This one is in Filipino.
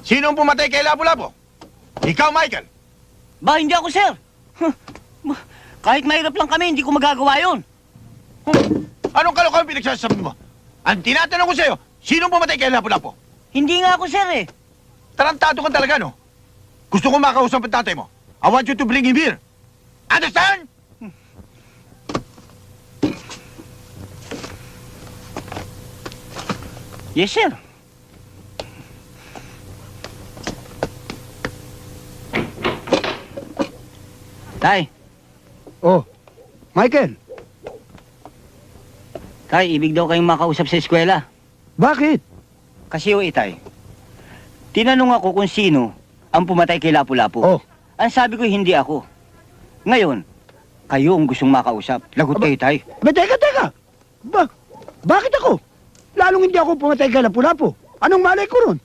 Sino ang pumatay kay Lapu-Lapu? Ikaw, Michael. Ba, hindi ako, sir. Kahit mahirap lang kami, hindi ko magagawa yun. Anong kalokohan pinagsasabi mo? Ang tinatanong ko sa'yo, sino ang pumatay kay Lapu-Lapu? Hindi nga ako, sir, eh. Tarantado ka talaga, no? Gusto ko makausap ang tatay mo. I want you to bring him here. Understand? Yes, sir. Tay, Oh, Michael, tay, ibig daw kayong makausap sa eskwela. bakit? Kasi o itay, tinanong ako kung sino ang pumatay kay Lapu-Lapu. Oh. Ang sabi ko, hindi ako. Ngayon, kayo ang gustong makausap. Lagot kayo, tay. Teka. Bakit ako? Lalong hindi ako pumatay kay Lapu-Lapu. Anong malay ko ron?